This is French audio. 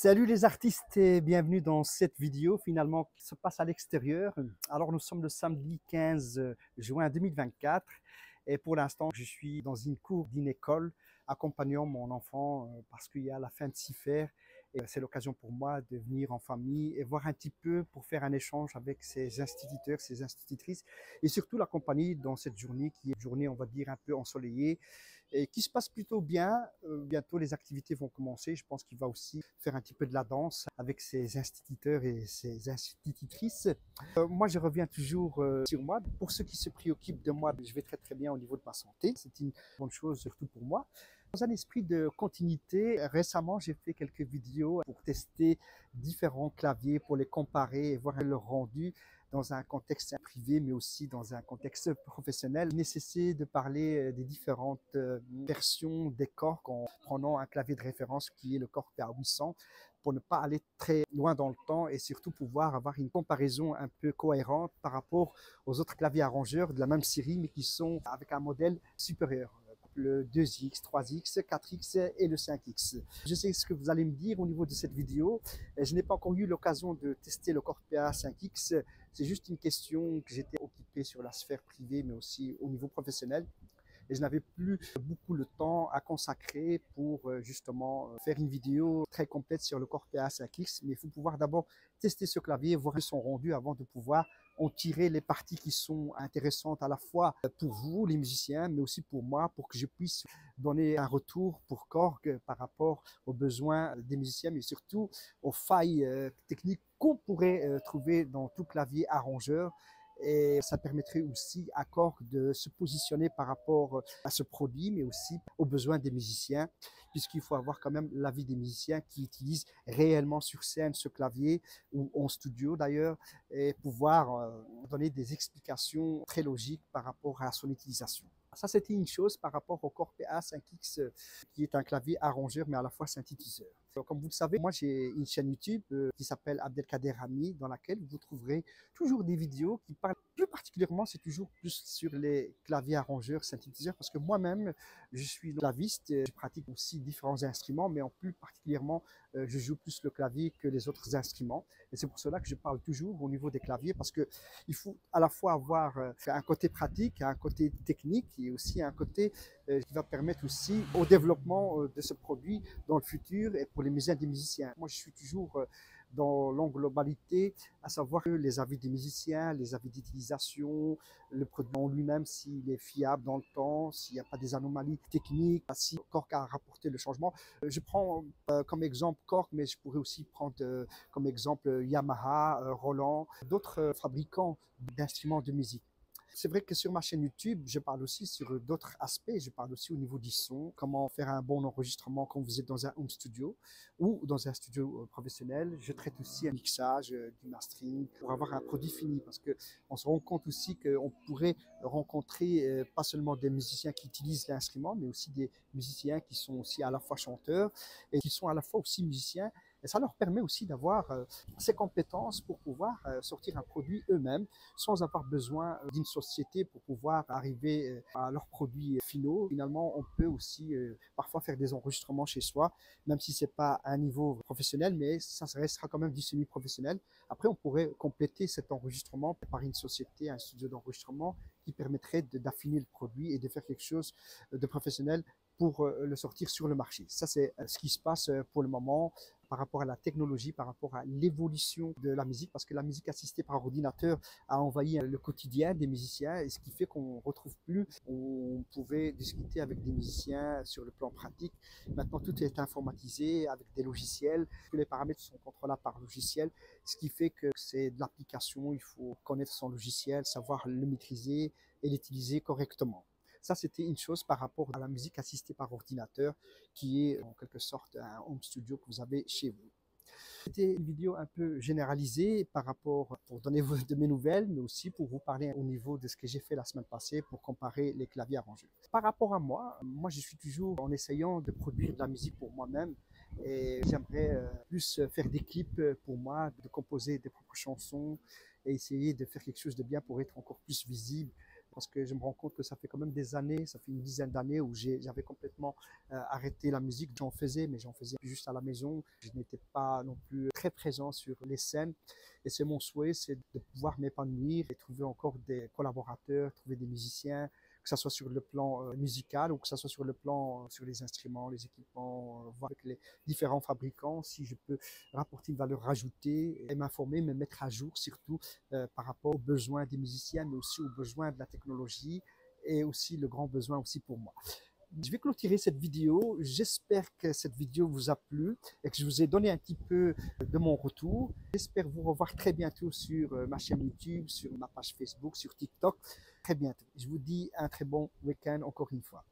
Salut les artistes et bienvenue dans cette vidéo finalement qui se passe à l'extérieur. Alors nous sommes le samedi 15 juin 2024 et pour l'instant je suis dans une cour d'une école accompagnant mon enfant parce qu'il y a la fin de s'y faire et c'est l'occasion pour moi de venir en famille et voir un petit peu pour faire un échange avec ces instituteurs, ces institutrices et surtout l'accompagner dans cette journée qui est une journée on va dire un peu ensoleillée et qui se passe plutôt bien. Bientôt, les activités vont commencer. Je pense qu'il va aussi faire un petit peu de la danse avec ses instituteurs et ses institutrices. Moi, je reviens toujours sur moi. Pour ceux qui se préoccupent de moi, je vais très très bien au niveau de ma santé. C'est une bonne chose, surtout pour moi. Dans un esprit de continuité, récemment, j'ai fait quelques vidéos pour tester différents claviers, pour les comparer et voir leur rendu dans un contexte privé, mais aussi dans un contexte professionnel. Nécessaire de parler des différentes versions des Korg en prenant un clavier de référence qui est le Korg PA800 pour ne pas aller très loin dans le temps et surtout pouvoir avoir une comparaison un peu cohérente par rapport aux autres claviers arrangeurs de la même série, mais qui sont avec un modèle supérieur. Le 2X, 3X, 4X et le 5X. Je sais ce que vous allez me dire au niveau de cette vidéo. Je n'ai pas encore eu l'occasion de tester le Korg PA 5X. C'est juste une question que j'étais occupé sur la sphère privée, mais aussi au niveau professionnel. Et je n'avais plus beaucoup le temps à consacrer pour justement faire une vidéo très complète sur le Korg PA 5X. Mais il faut pouvoir d'abord tester ce clavier, voir son rendu avant de pouvoir en tirer les parties qui sont intéressantes à la fois pour vous, les musiciens, mais aussi pour moi, pour que je puisse donner un retour pour Korg par rapport aux besoins des musiciens, mais surtout aux failles techniques qu'on pourrait trouver dans tout clavier arrangeur. Et ça permettrait aussi à Korg de se positionner par rapport à ce produit, mais aussi aux besoins des musiciens, puisqu'il faut avoir quand même l'avis des musiciens qui utilisent réellement sur scène ce clavier, ou en studio d'ailleurs, et pouvoir donner des explications très logiques par rapport à son utilisation. Ça, c'était une chose par rapport au Korg PA 5X, qui est un clavier arrangeur, mais à la fois synthétiseur. Comme vous le savez, moi j'ai une chaîne YouTube qui s'appelle Abdelkader Rami, dans laquelle vous trouverez toujours des vidéos qui parlent plus particulièrement, c'est toujours plus sur les claviers arrangeurs, synthétiseurs, parce que moi-même, je suis claviste, je pratique aussi différents instruments, mais en plus particulièrement, je joue plus le clavier que les autres instruments. Et c'est pour cela que je parle toujours au niveau des claviers, parce que il faut à la fois avoir un côté pratique, un côté technique et aussi un côté qui va permettre aussi au développement de ce produit dans le futur et pour les musiciens et des musiciens. Moi, je suis toujours dans l'englobalité, à savoir que les avis des musiciens, les avis d'utilisation, le produit en lui-même, s'il est fiable dans le temps, s'il n'y a pas des anomalies techniques, si Korg a rapporté le changement. Je prends comme exemple Korg, mais je pourrais aussi prendre comme exemple Yamaha, Roland, d'autres fabricants d'instruments de musique. C'est vrai que sur ma chaîne YouTube, je parle aussi sur d'autres aspects. Je parle aussi au niveau du son, comment faire un bon enregistrement quand vous êtes dans un home studio ou dans un studio professionnel. Je traite aussi un mixage, du mastering pour avoir un produit fini parce que on se rend compte aussi qu'on pourrait rencontrer pas seulement des musiciens qui utilisent l'instrument, mais aussi des musiciens qui sont aussi à la fois chanteurs et qui sont à la fois aussi musiciens. Et ça leur permet aussi d'avoir ces compétences pour pouvoir sortir un produit eux-mêmes sans avoir besoin d'une société pour pouvoir arriver à leurs produits finaux. Finalement, on peut aussi parfois faire des enregistrements chez soi, même si c'est pas à un niveau professionnel, mais ça restera quand même du semi-professionnel. Après, on pourrait compléter cet enregistrement par une société, un studio d'enregistrement qui permettrait d'affiner le produit et de faire quelque chose de professionnel pour le sortir sur le marché. Ça, c'est ce qui se passe pour le moment par rapport à la technologie, par rapport à l'évolution de la musique, parce que la musique assistée par ordinateur a envahi le quotidien des musiciens, et ce qui fait qu'on ne retrouve plus, on pouvait discuter avec des musiciens sur le plan pratique. Maintenant, tout est informatisé avec des logiciels, tous les paramètres sont contrôlables par logiciel, ce qui fait que c'est de l'application, il faut connaître son logiciel, savoir le maîtriser et l'utiliser correctement. Ça, c'était une chose par rapport à la musique assistée par ordinateur, qui est en quelque sorte un home studio que vous avez chez vous. C'était une vidéo un peu généralisée par rapport, pour donner de mes nouvelles, mais aussi pour vous parler au niveau de ce que j'ai fait la semaine passée pour comparer les claviers arrangeurs. Par rapport à moi, je suis toujours en essayant de produire de la musique pour moi-même et j'aimerais plus faire des clips pour moi, de composer des propres chansons et essayer de faire quelque chose de bien pour être encore plus visible parce que je me rends compte que ça fait quand même des années, ça fait une dizaine d'années où j'avais complètement arrêté la musique. J'en faisais, mais j'en faisais juste à la maison. Je n'étais pas non plus très présent sur les scènes. Et c'est mon souhait, c'est de pouvoir m'épanouir et trouver encore des collaborateurs, trouver des musiciens, que ce soit sur le plan musical ou que ce soit sur le plan sur les instruments, les équipements, voir avec les différents fabricants si je peux rapporter une valeur ajoutée et m'informer, me mettre à jour surtout par rapport aux besoins des musiciens, mais aussi aux besoins de la technologie et aussi le grand besoin aussi pour moi. Je vais clôturer cette vidéo. J'espère que cette vidéo vous a plu et que je vous ai donné un petit peu de mon retour. J'espère vous revoir très bientôt sur ma chaîne YouTube, sur ma page Facebook, sur TikTok. Très bientôt. Je vous dis un très bon week-end encore une fois.